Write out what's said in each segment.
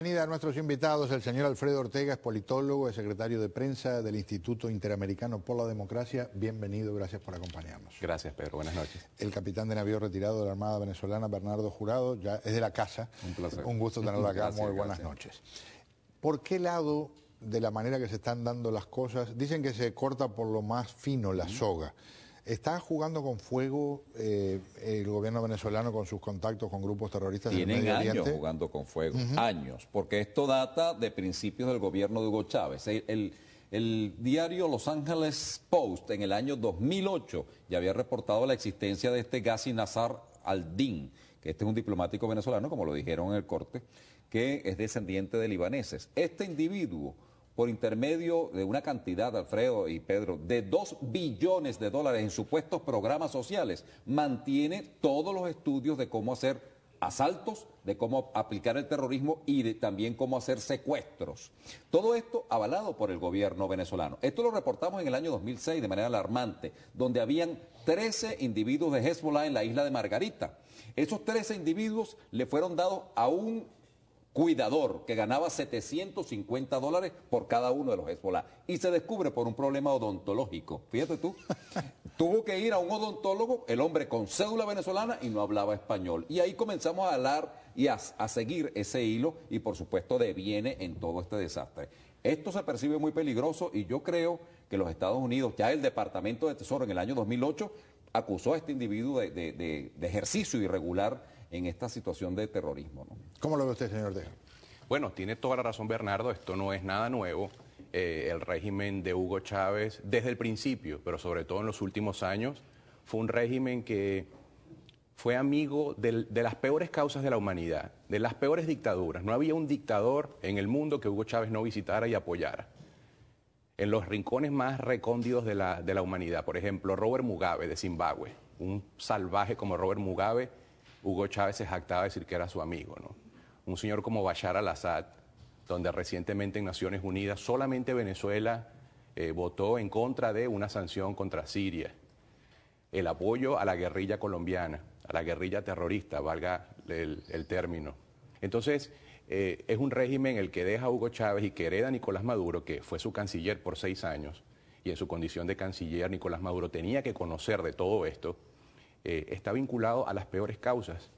Bienvenida a nuestros invitados. El señor Alfredo Ortega es politólogo, es secretario de prensa del Instituto Interamericano por la Democracia. Bienvenido, gracias por acompañarnos. Gracias, Pedro. Buenas noches. El capitán de navío retirado de la Armada Venezolana, Bernardo Jurado, ya es de la casa. Un placer. Un gusto tenerlo acá. Gracias, muy buenas noches. ¿Por qué lado de la manera que se están dando las cosas? Dicen que se corta por lo más fino la soga. ¿Está jugando con fuego el gobierno venezolano con sus contactos con grupos terroristas del Medio Oriente? Tienen años jugando con fuego, años, porque esto data de principios del gobierno de Hugo Chávez. El diario Los Angeles Post en el año 2008 ya había reportado la existencia de este Ghazi Nazar al-Din, que este es un diplomático venezolano, como lo dijeron en el corte, que es descendiente de libaneses. Este individuo, por intermedio de una cantidad, Alfredo y Pedro, de 2 billones de dólares en supuestos programas sociales, mantiene todos los estudios de cómo hacer asaltos, de cómo aplicar el terrorismo y de también cómo hacer secuestros. Todo esto avalado por el gobierno venezolano. Esto lo reportamos en el año 2006 de manera alarmante, donde habían 13 individuos de Hezbollah en la isla de Margarita. Esos 13 individuos le fueron dados a un cuidador que ganaba $750 por cada uno de los Hezbollah y se descubre por un problema odontológico. Fíjate tú, tuvo que ir a un odontólogo, el hombre con cédula venezolana y no hablaba español. Y ahí comenzamos a hablar y a seguir ese hilo y por supuesto deviene en todo este desastre. Esto se percibe muy peligroso y yo creo que los Estados Unidos, ya el Departamento de Tesoro en el año 2008 acusó a este individuo de ejercicio irregular en esta situación de terrorismo, ¿no? ¿Cómo lo ve usted, señor Ortega? Bueno, tiene toda la razón Bernardo, esto no es nada nuevo. El régimen de Hugo Chávez, desde el principio, pero sobre todo en los últimos años, fue un régimen que fue amigo de las peores causas de la humanidad, de las peores dictaduras. No había un dictador en el mundo que Hugo Chávez no visitara y apoyara. En los rincones más recóndidos de la humanidad, por ejemplo, Robert Mugabe de Zimbabue, un salvaje como Robert Mugabe, Hugo Chávez se jactaba de decir que era su amigo, ¿no? Un señor como Bashar al-Assad, donde recientemente en Naciones Unidas solamente Venezuela votó en contra de una sanción contra Siria. El apoyo a la guerrilla colombiana, a la guerrilla terrorista, valga el término. Entonces, es un régimen el que deja a Hugo Chávez y que hereda a Nicolás Maduro, que fue su canciller por 6 años, y en su condición de canciller Nicolás Maduro tenía que conocer de todo esto. Está vinculado a las peores causas.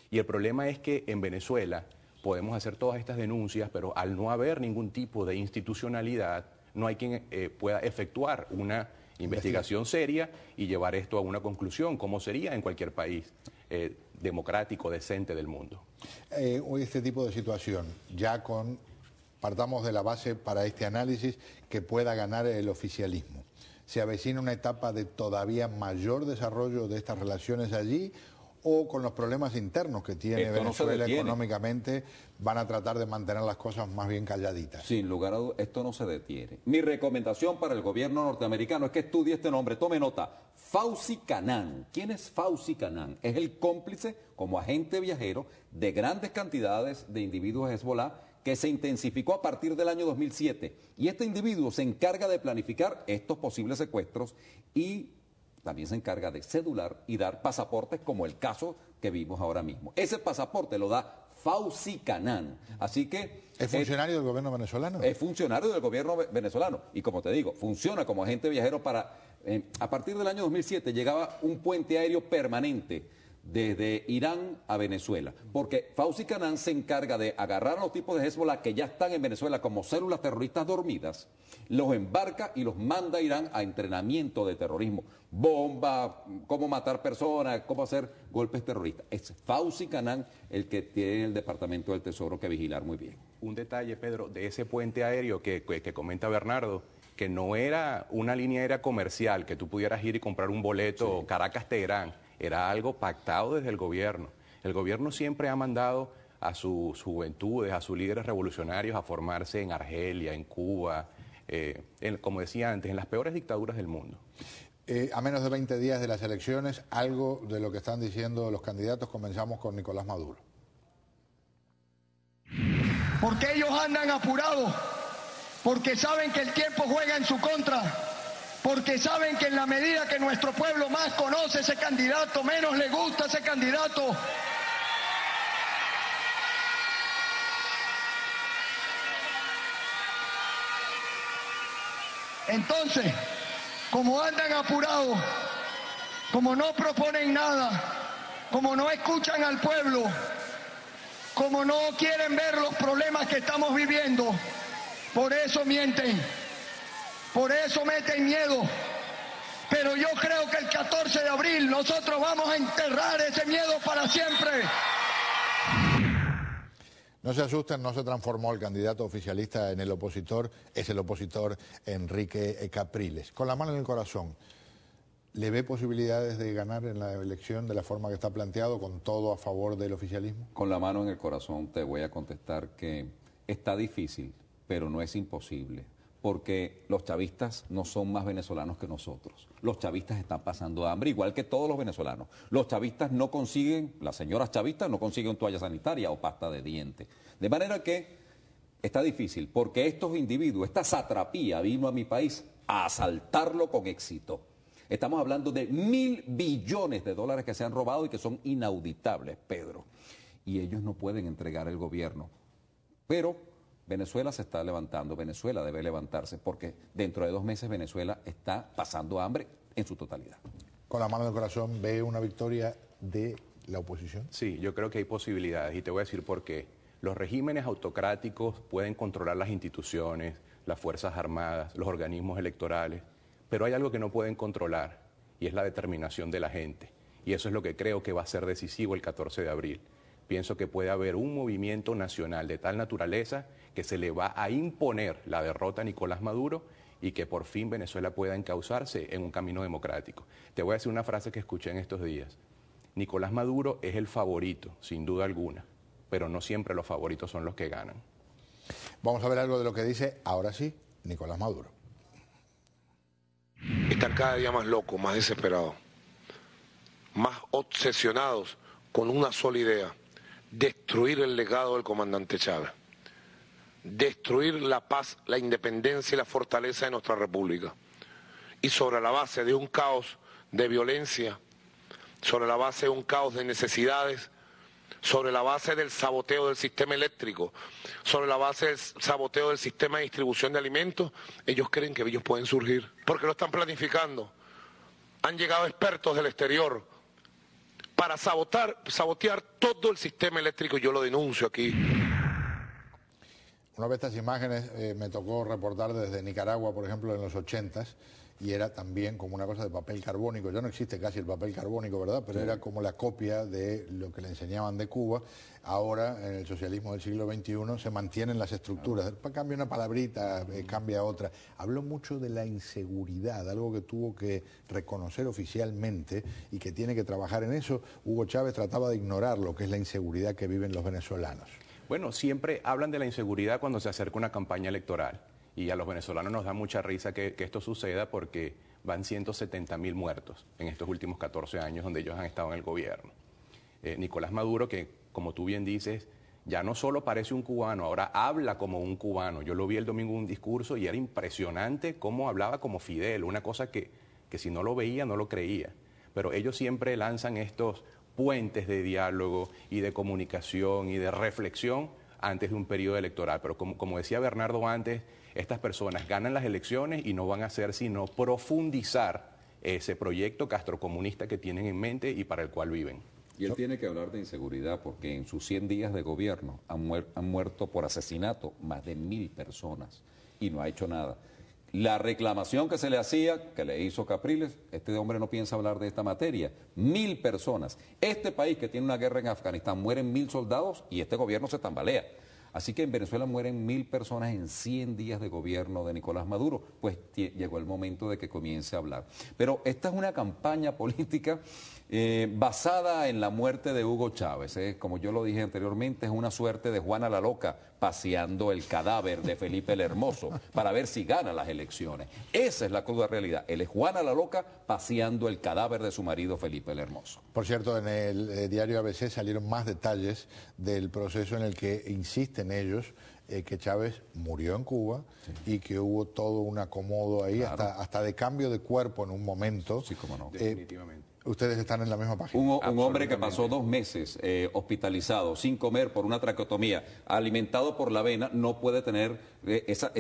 Y el problema es que en Venezuela podemos hacer todas estas denuncias, pero al no haber ningún tipo de institucionalidad, no hay quien pueda efectuar una investigación seria y llevar esto a una conclusión, como sería en cualquier país democrático, decente del mundo. Este tipo de situación, partamos de la base para este análisis que pueda ganar el oficialismo. ¿Se avecina una etapa de todavía mayor desarrollo de estas relaciones allí o con los problemas internos que tiene Venezuela económicamente van a tratar de mantener las cosas más bien calladitas? Sin lugar a dudas, esto no se detiene. Mi recomendación para el gobierno norteamericano es que estudie este nombre, tome nota, Fauzi Canaan. ¿Quién es Fauzi Canaan? Es el cómplice como agente viajero de grandes cantidades de individuos de Hezbollah que se intensificó a partir del año 2007. Y este individuo se encarga de planificar estos posibles secuestros y también se encarga de cedular y dar pasaportes como el caso que vimos ahora mismo. Ese pasaporte lo da Fauzi Canaan. Así que... ¿Es funcionario del gobierno venezolano? Es funcionario del gobierno venezolano. Y como te digo, funciona como agente viajero para... a partir del año 2007 llegaba un puente aéreo permanente desde Irán a Venezuela, porque Fauzi Canaan se encarga de agarrar a los tipos de Hezbollah que ya están en Venezuela como células terroristas dormidas, los embarca y los manda a Irán a entrenamiento de terrorismo, bomba, cómo matar personas, cómo hacer golpes terroristas. Es Fauzi Canaan el que tiene el Departamento del Tesoro que vigilar muy bien. Un detalle, Pedro, de ese puente aéreo que comenta Bernardo, que no era una línea aérea comercial, que tú pudieras ir y comprar un boleto Caracas-Teherán. Era algo pactado desde el gobierno. El gobierno siempre ha mandado a sus juventudes, a sus líderes revolucionarios a formarse en Argelia, en Cuba, como decía antes, en las peores dictaduras del mundo. A menos de 20 días de las elecciones, algo de lo que están diciendo los candidatos, comenzamos con Nicolás Maduro. Porque ellos andan apurados, porque saben que el tiempo juega en su contra. Porque saben que en la medida que nuestro pueblo más conoce ese candidato, menos le gusta ese candidato. Entonces, como andan apurados, como no proponen nada, como no escuchan al pueblo, como no quieren ver los problemas que estamos viviendo, por eso mienten, por eso meten miedo. Pero yo creo que el 14 de abril nosotros vamos a enterrar ese miedo para siempre. No se asusten, no se transformó el candidato oficialista en el opositor, es el opositor Enrique Capriles. Con la mano en el corazón, ¿le ve posibilidades de ganar en la elección de la forma que está planteado, con todo a favor del oficialismo? Con la mano en el corazón te voy a contestar que está difícil, pero no es imposible, porque los chavistas no son más venezolanos que nosotros. Los chavistas están pasando hambre, igual que todos los venezolanos. Los chavistas no consiguen, las señoras chavistas no consiguen toalla sanitaria o pasta de dientes. De manera que está difícil, porque estos individuos, esta satrapía vino a mi país a asaltarlo con éxito. Estamos hablando de $1.000 billones que se han robado y que son inauditables, Pedro. Y ellos no pueden entregar el gobierno. Pero Venezuela se está levantando, Venezuela debe levantarse, porque dentro de 2 meses Venezuela está pasando hambre en su totalidad. Con la mano en el corazón, ¿ve una victoria de la oposición? Sí, yo creo que hay posibilidades y te voy a decir por qué. Los regímenes autocráticos pueden controlar las instituciones, las Fuerzas Armadas, los organismos electorales, pero hay algo que no pueden controlar y es la determinación de la gente. Y eso es lo que creo que va a ser decisivo el 14 de abril. Pienso que puede haber un movimiento nacional de tal naturaleza que se le va a imponer la derrota a Nicolás Maduro y que por fin Venezuela pueda encauzarse en un camino democrático. Te voy a decir una frase que escuché en estos días. Nicolás Maduro es el favorito, sin duda alguna, pero no siempre los favoritos son los que ganan. Vamos a ver algo de lo que dice, ahora sí, Nicolás Maduro. Están cada día más locos, más desesperados, más obsesionados con una sola idea: destruir el legado del comandante Chávez, destruir la paz, la independencia y la fortaleza de nuestra república. Y sobre la base de un caos de violencia, sobre la base de un caos de necesidades, sobre la base del saboteo del sistema eléctrico, sobre la base del saboteo del sistema de distribución de alimentos, ellos creen que ellos pueden surgir, porque lo están planificando. Han llegado expertos del exterior para sabotear todo el sistema eléctrico, yo lo denuncio aquí. Una vez estas imágenes me tocó reportar desde Nicaragua, por ejemplo, en los 80s, y era también como una cosa de papel carbónico. Ya no existe casi el papel carbónico, ¿verdad? Pero era como la copia de lo que le enseñaban de Cuba. Ahora, en el socialismo del siglo XXI, se mantienen las estructuras. Cambia una palabrita, cambia otra. Habló mucho de la inseguridad, algo que tuvo que reconocer oficialmente y que tiene que trabajar en eso. Hugo Chávez trataba de ignorar lo que es la inseguridad que viven los venezolanos. Bueno, siempre hablan de la inseguridad cuando se acerca una campaña electoral. Y a los venezolanos nos da mucha risa que esto suceda porque van 170.000 muertos en estos últimos 14 años donde ellos han estado en el gobierno. Nicolás Maduro, que como tú bien dices, ya no solo parece un cubano, ahora habla como un cubano. Yo lo vi el domingo en un discurso y era impresionante cómo hablaba como Fidel, una cosa que si no lo veía no lo creía. Pero ellos siempre lanzan estos puentes de diálogo y de comunicación y de reflexión antes de un periodo electoral. Pero como decía Bernardo antes, estas personas ganan las elecciones y no van a hacer sino profundizar ese proyecto castrocomunista que tienen en mente y para el cual viven. Y él tiene que hablar de inseguridad porque en sus 100 días de gobierno han muerto por asesinato más de 1.000 personas y no ha hecho nada. La reclamación que se le hacía, que le hizo Capriles, este hombre no piensa hablar de esta materia. 1.000 personas. Este país que tiene una guerra en Afganistán, mueren 1.000 soldados y este gobierno se tambalea. Así que en Venezuela mueren 1.000 personas en 100 días de gobierno de Nicolás Maduro. Pues llegó el momento de que comience a hablar. Pero esta es una campaña política basada en la muerte de Hugo Chávez. Como yo lo dije anteriormente, es una suerte de Juana la Loca paseando el cadáver de Felipe el Hermoso para ver si gana las elecciones. Esa es la cruda realidad. Él es Juana la Loca paseando el cadáver de su marido Felipe el Hermoso. Por cierto, en el diario ABC salieron más detalles del proceso en el que insisten ellos que Chávez murió en Cuba, sí, y que hubo todo un acomodo ahí, claro, hasta de cambio de cuerpo en un momento. Sí, cómo no. Definitivamente. Ustedes están en la misma página. Un hombre que pasó 2 meses hospitalizado, sin comer por una traqueotomía, alimentado por la vena, no puede tener esa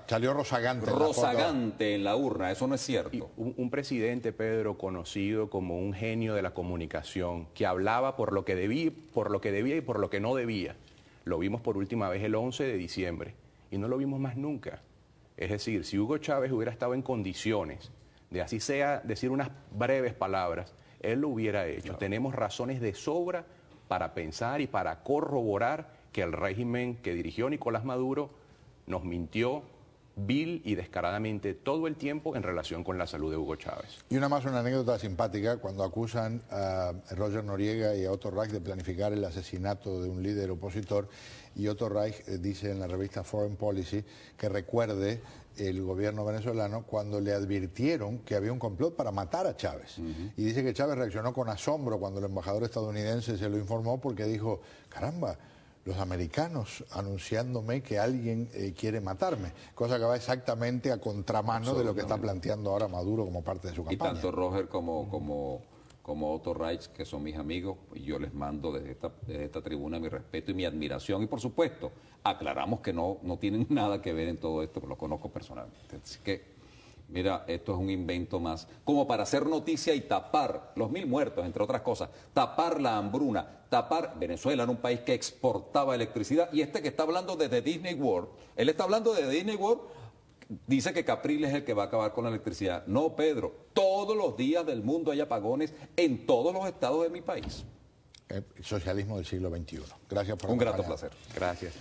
Salió rozagante. rozagante en la urna. Eso no es cierto. Y un presidente, Pedro, conocido como un genio de la comunicación, que hablaba por lo que debía y por lo que no debía. Lo vimos por última vez el 11 de diciembre y no lo vimos más nunca. Es decir, si Hugo Chávez hubiera estado en condiciones de así sea decir unas breves palabras, él lo hubiera hecho. Claro. Tenemos razones de sobra para pensar y para corroborar que el régimen que dirigió Nicolás Maduro nos mintió vil y descaradamente todo el tiempo en relación con la salud de Hugo Chávez. Y una anécdota simpática, cuando acusan a Roger Noriega y a Otto Reich de planificar el asesinato de un líder opositor, y Otto Reich dice en la revista Foreign Policy que recuerde el gobierno venezolano cuando le advirtieron que había un complot para matar a Chávez. Y dice que Chávez reaccionó con asombro cuando el embajador estadounidense se lo informó, porque dijo, caramba, los americanos anunciándome que alguien quiere matarme, cosa que va exactamente a contramano de lo que está planteando ahora Maduro como parte de su campaña. Y tanto Roger como Otto Reich, que son mis amigos, y yo les mando desde esta tribuna mi respeto y mi admiración, y por supuesto, aclaramos que no tienen nada que ver en todo esto, porque los conozco personalmente. Así que, mira, esto es un invento más, como para hacer noticia y tapar los 1000 muertos, entre otras cosas, tapar la hambruna, tapar Venezuela en un país que exportaba electricidad, y este que está hablando desde Disney World, él está hablando de Disney World, dice que Capriles es el que va a acabar con la electricidad. No, Pedro, todos los días del mundo hay apagones en todos los estados de mi país. El socialismo del siglo XXI. Gracias por un grato placer. Gracias.